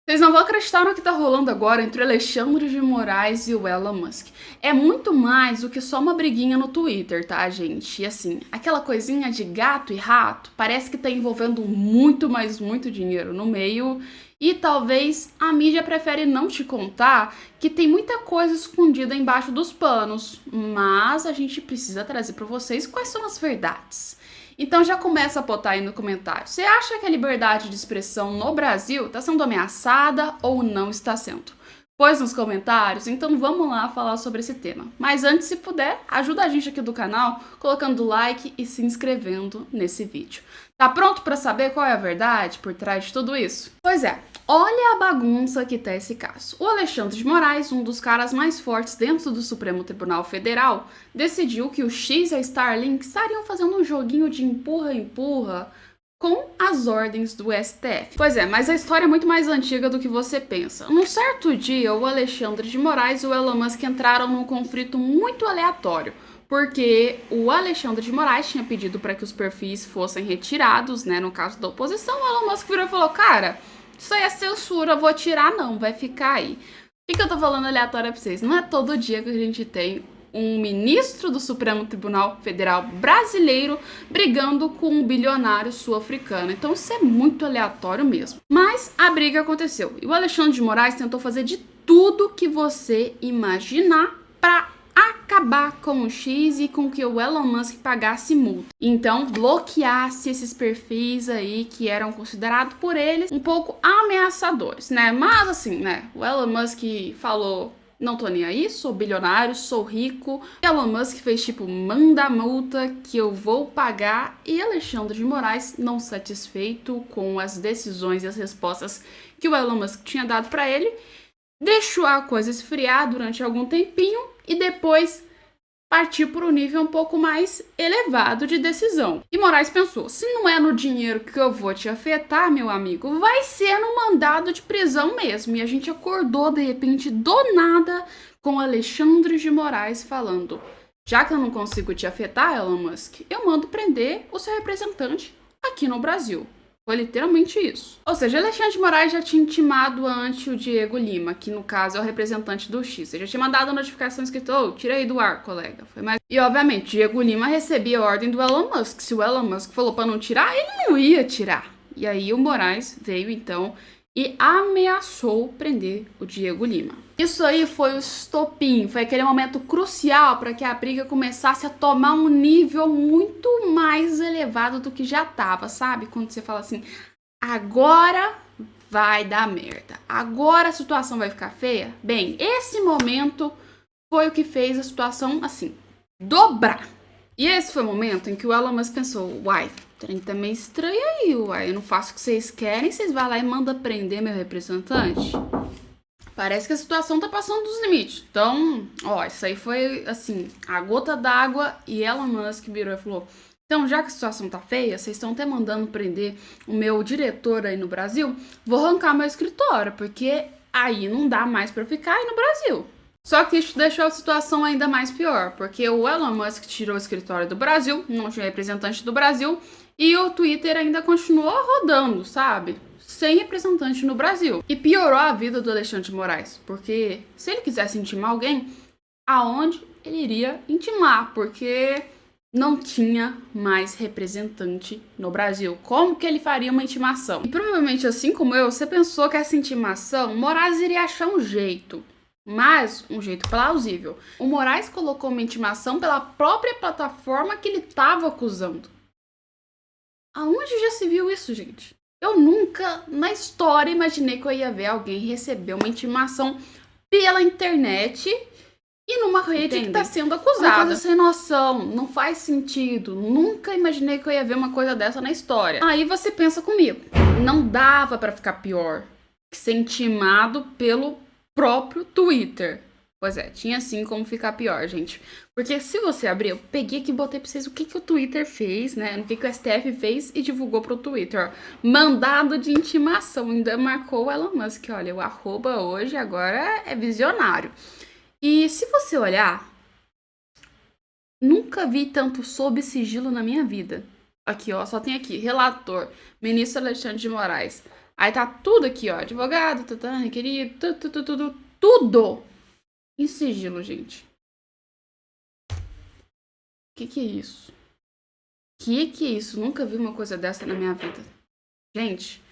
Vocês não vão acreditar no que tá rolando agora entre o Alexandre de Moraes e o Elon Musk. É muito mais do que só uma briguinha no Twitter, tá, gente? E assim, aquela coisinha de gato e rato parece que tá envolvendo muito, mas muito dinheiro no meio. E talvez a mídia prefere não te contar que tem muita coisa escondida embaixo dos panos. Mas a gente precisa trazer pra vocês quais são as verdades. Então já começa a botar aí no comentário. Você acha que a liberdade de expressão no Brasil está sendo ameaçada ou não está sendo? Pois nos comentários, então vamos lá falar sobre esse tema. Mas antes, se puder, ajuda a gente aqui do canal colocando like e se inscrevendo nesse vídeo. Tá pronto para saber qual é a verdade por trás de tudo isso? Pois é, olha a bagunça que tá esse caso. O Alexandre de Moraes, um dos caras mais fortes dentro do Supremo Tribunal Federal, decidiu que o X e a Starlink estariam fazendo um joguinho de empurra-empurra com as ordens do STF. Pois é, mas a história é muito mais antiga do que você pensa. Num certo dia, o Alexandre de Moraes e o Elon Musk entraram num conflito muito aleatório, porque o Alexandre de Moraes tinha pedido para que os perfis fossem retirados, né, no caso da oposição. O Elon Musk virou e falou, cara, isso aí é censura, vou tirar não, vai ficar aí. O que eu tô falando aleatório pra vocês? Não é todo dia que a gente tem um ministro do Supremo Tribunal Federal brasileiro brigando com um bilionário sul-africano. Então isso é muito aleatório mesmo. Mas a briga aconteceu. E o Alexandre de Moraes tentou fazer de tudo que você imaginar para acabar com o X e com que o Elon Musk pagasse multa. Então, bloqueasse esses perfis aí que eram considerados por eles um pouco ameaçadores, né? Mas assim, né? O Elon Musk falou: não tô nem aí, sou bilionário, sou rico. Elon Musk fez tipo, manda a multa que eu vou pagar. E Alexandre de Moraes, não satisfeito com as decisões e as respostas que o Elon Musk tinha dado para ele, deixou a coisa esfriar durante algum tempinho e depois partiu para um nível um pouco mais elevado de decisão. E Moraes pensou, se não é no dinheiro que eu vou te afetar, meu amigo, vai ser no mandado de prisão mesmo. E a gente acordou, de repente, do nada, com Alexandre de Moraes falando, já que eu não consigo te afetar, Elon Musk, eu mando prender o seu representante aqui no Brasil. Foi literalmente isso. Ou seja, Alexandre de Moraes já tinha intimado antes o Diego Lima, que no caso é o representante do X. Ele já tinha mandado a notificação escrito, ô, tira aí do ar, colega. Foi mais... E obviamente, Diego Lima recebia a ordem do Elon Musk. Se o Elon Musk falou para não tirar, ele não ia tirar. E aí o Moraes veio então e ameaçou prender o Diego Lima. Isso aí foi o estopim, foi aquele momento crucial para que a briga começasse a tomar um nível muito mais elevado do que já estava, sabe? Quando você fala assim, agora vai dar merda, agora a situação vai ficar feia. Bem, esse momento foi o que fez a situação, assim, dobrar. E esse foi o momento em que o Elon Musk pensou, uai, trem tá meio estranho aí, uai, eu não faço o que vocês querem, vocês vão lá e mandam prender meu representante? Parece que a situação tá passando dos limites. Então, ó, isso aí foi, assim, a gota d'água e Elon Musk virou e falou, então, já que a situação tá feia, vocês estão até mandando prender o meu diretor aí no Brasil, vou arrancar meu escritório, porque aí não dá mais pra ficar aí no Brasil. Só que isso deixou a situação ainda mais pior, porque o Elon Musk tirou o escritório do Brasil, não tinha representante do Brasil, e o Twitter ainda continuou rodando, sabe? Sem representante no Brasil. E piorou a vida do Alexandre de Moraes, porque se ele quisesse intimar alguém, aonde ele iria intimar? Porque não tinha mais representante no Brasil. Como que ele faria uma intimação? E provavelmente, assim como eu, você pensou que essa intimação, Moraes iria achar um jeito. Mas um jeito plausível. O Moraes colocou uma intimação pela própria plataforma que ele estava acusando. Aonde já se viu isso, gente? Eu nunca, na história, imaginei que eu ia ver alguém receber uma intimação pela internet e numa rede que está sendo acusada. Uma coisa sem noção, não faz sentido. Nunca imaginei que eu ia ver uma coisa dessa na história. Aí você pensa comigo, não dava para ficar pior que ser intimado pelo próprio Twitter. Pois é, tinha sim como ficar pior, gente. Porque se você abrir, eu peguei aqui e botei pra vocês o que o Twitter fez, né? O que o STF fez e divulgou pro Twitter. Ó. Mandado de intimação, ainda marcou o Elon Musk. Olha, o arroba hoje agora é visionário. E se você olhar, nunca vi tanto sob sigilo na minha vida. Aqui, ó, só tem aqui, relator, ministro Alexandre de Moraes. Aí tá tudo aqui, ó, advogado, requerido, tudo em sigilo, gente. Que é isso? Que é isso? Nunca vi uma coisa dessa na minha vida. Gente,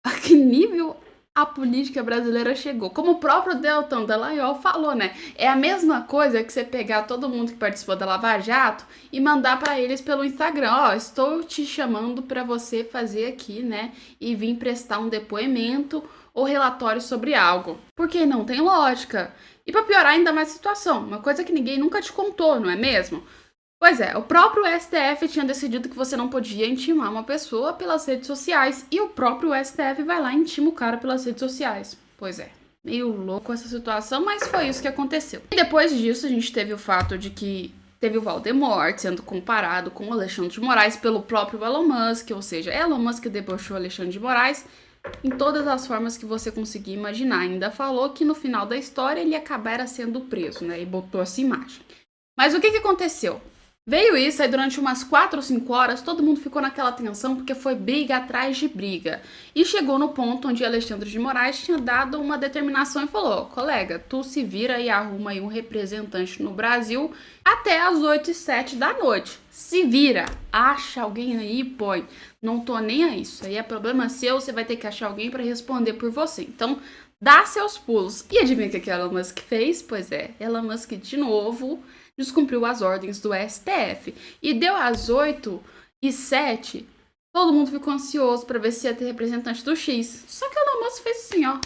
a que nível a política brasileira chegou? Como o próprio Deltan Dallagnol falou, né? É a mesma coisa que você pegar todo mundo que participou da Lava Jato e mandar para eles pelo Instagram, ó, estou te chamando para você fazer aqui, né? E vir prestar um depoimento ou relatório sobre algo. Porque não tem lógica. E para piorar ainda mais a situação, uma coisa que ninguém nunca te contou, não é mesmo? Pois é, o próprio STF tinha decidido que você não podia intimar uma pessoa pelas redes sociais e o próprio STF vai lá e intima o cara pelas redes sociais. Pois é, meio louco essa situação, mas foi isso que aconteceu. E depois disso a gente teve o fato de que teve o Voldemort sendo comparado com o Alexandre de Moraes pelo próprio Elon Musk, ou seja, Elon Musk debochou Alexandre de Moraes em todas as formas que você conseguir imaginar. Ainda falou que no final da história ele acabaria sendo preso, né, e botou essa imagem. Mas o que aconteceu? Veio isso, aí durante umas 4 ou 5 horas todo mundo ficou naquela tensão porque foi briga atrás de briga. E chegou no ponto onde Alexandre de Moraes tinha dado uma determinação e falou: colega, tu se vira e arruma aí um representante no Brasil até as 8h07 da noite. Se vira, acha alguém aí e põe. Não tô nem a isso, aí é problema seu, você vai ter que achar alguém para responder por você. Então, dá seus pulos. E adivinha o que Elon Musk fez? Pois é, Elon Musk de novo descumpriu as ordens do STF. E deu às 8h07, todo mundo ficou ansioso para ver se ia ter representante do X. Só que o Elon Musk fez assim, ó.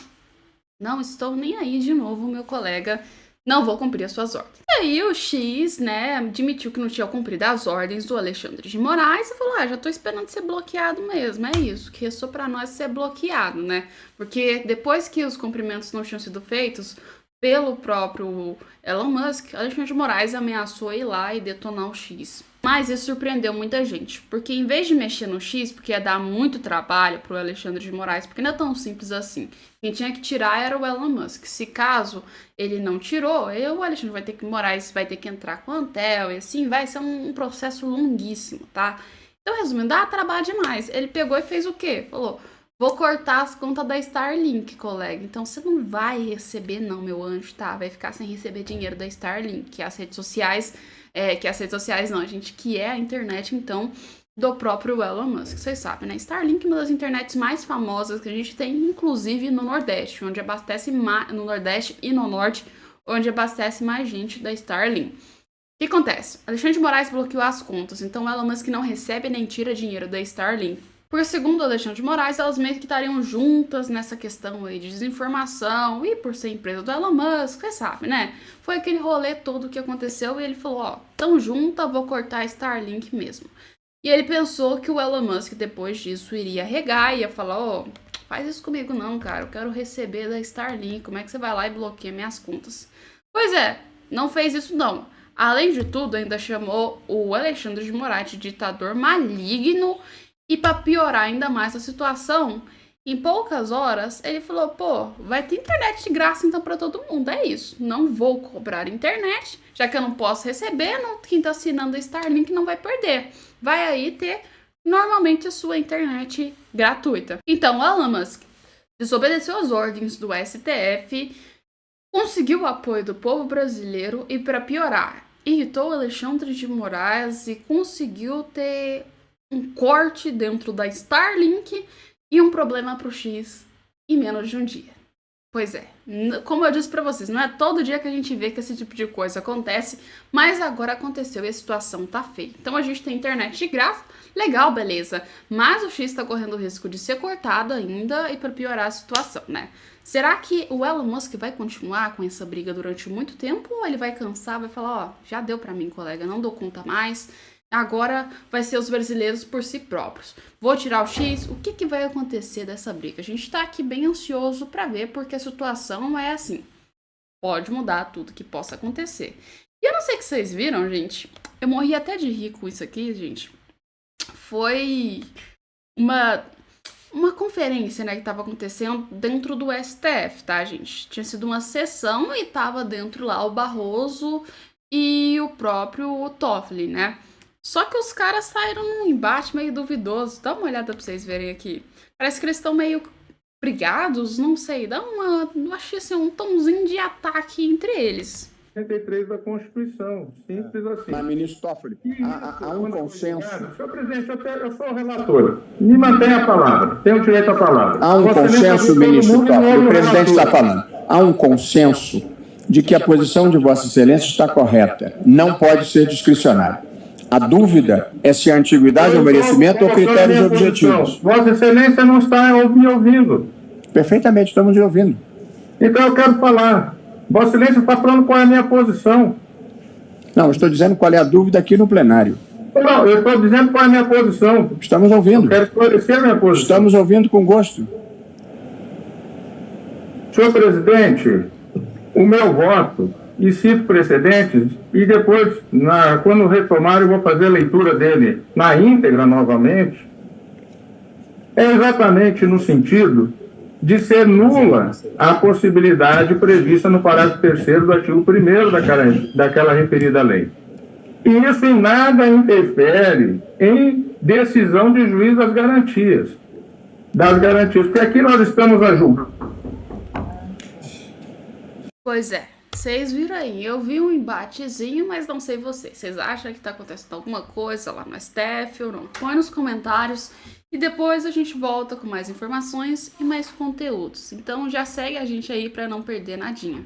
Não estou nem aí de novo, meu colega. Não vou cumprir as suas ordens. E aí o X, né, admitiu que não tinha cumprido as ordens do Alexandre de Moraes e falou, já tô esperando ser bloqueado mesmo, é isso, que restou pra nós ser bloqueado, né, porque depois que os cumprimentos não tinham sido feitos pelo próprio Elon Musk, Alexandre de Moraes ameaçou ir lá e detonar o X. Mas isso surpreendeu muita gente, porque em vez de mexer no X, porque ia dar muito trabalho pro Alexandre de Moraes, porque não é tão simples assim. Quem tinha que tirar era o Elon Musk. Se caso ele não tirou, o Alexandre Moraes vai ter que entrar com a Antel e assim vai ser um processo longuíssimo, tá? Então, resumindo, dá trabalho demais. Ele pegou e fez o quê? Falou: vou cortar as contas da Starlink, colega. Então você não vai receber, não, meu anjo, tá? Vai ficar sem receber dinheiro da Starlink, que as redes sociais, que é a internet, então, do próprio Elon Musk. Vocês sabem, né? Starlink é uma das internets mais famosas que a gente tem, inclusive no Nordeste, onde abastece no Nordeste e no Norte, onde abastece mais gente da Starlink. O que acontece? Alexandre de Moraes bloqueou as contas, então Elon Musk não recebe nem tira dinheiro da Starlink. Porque, segundo Alexandre de Moraes, elas meio que estariam juntas nessa questão aí de desinformação e por ser empresa do Elon Musk, você sabe, né? Foi aquele rolê todo que aconteceu e ele falou, tão junta, vou cortar a Starlink mesmo. E ele pensou que o Elon Musk, depois disso, iria regar e ia falar, faz isso comigo não, cara, eu quero receber da Starlink, como é que você vai lá e bloqueia minhas contas? Pois é, não fez isso não. Além de tudo, ainda chamou o Alexandre de Moraes de ditador maligno. E para piorar ainda mais a situação, em poucas horas, ele falou, vai ter internet de graça então para todo mundo, é isso. Não vou cobrar internet, já que eu não posso receber, quem tá assinando a Starlink não vai perder. Vai aí ter normalmente a sua internet gratuita. Então, o Elon Musk desobedeceu as ordens do STF, conseguiu o apoio do povo brasileiro e, para piorar, irritou Alexandre de Moraes e conseguiu ter um corte dentro da Starlink e um problema pro X em menos de um dia. Pois é, como eu disse pra vocês, não é todo dia que a gente vê que esse tipo de coisa acontece, mas agora aconteceu e a situação tá feia. Então a gente tem internet de graça, legal, beleza, mas o X tá correndo o risco de ser cortado ainda e pra piorar a situação, né? Será que o Elon Musk vai continuar com essa briga durante muito tempo ou ele vai cansar, vai falar, já deu pra mim, colega, não dou conta mais, agora vai ser os brasileiros por si próprios. Vou tirar o X, o que vai acontecer dessa briga? A gente tá aqui bem ansioso pra ver, porque a situação é assim. Pode mudar tudo que possa acontecer. E eu não sei o que vocês viram, gente. Eu morri até de rir com isso aqui, gente. Foi uma conferência, né, que tava acontecendo dentro do STF, tá, gente? Tinha sido uma sessão e tava dentro lá o Barroso e o próprio Toffoli, né? Só que os caras saíram num embate meio duvidoso. Dá uma olhada pra vocês verem aqui. Parece que eles estão meio brigados, não sei, eu achei assim, um tomzinho de ataque entre eles. 83 da Constituição, simples assim. Mas, ministro Toffoli, há um consenso. Senhor presidente, eu sou o relator. Me mantenha a palavra. Tenho direito à palavra. Há um consenso, ministro Toffoli, o presidente está falando. Há um consenso de que a posição de Vossa Excelência está correta. Não pode ser discricionária. A dúvida é se a antiguidade é um merecimento ou critérios objetivos. Vossa Excelência não está me ouvindo. Perfeitamente, estamos lhe ouvindo. Então eu quero falar. Vossa Excelência está falando qual é a minha posição. Não, eu estou dizendo qual é a dúvida aqui no plenário. Não, eu estou dizendo qual é a minha posição. Estamos ouvindo. Eu quero esclarecer a minha posição. Estamos ouvindo com gosto. Senhor presidente, o meu voto, e cito precedentes, e depois, quando retomar, eu vou fazer a leitura dele na íntegra novamente, é exatamente no sentido de ser nula a possibilidade prevista no parágrafo 3º do artigo 1º daquela referida lei. E isso em nada interfere em decisão de juiz das garantias. Porque aqui nós estamos a julgar. Pois é, vocês viram aí, eu vi um embatezinho, mas não sei vocês. Vocês acham que tá acontecendo alguma coisa lá no STF ou não? Põe nos comentários e depois a gente volta com mais informações e mais conteúdos. Então já segue a gente aí para não perder nadinha.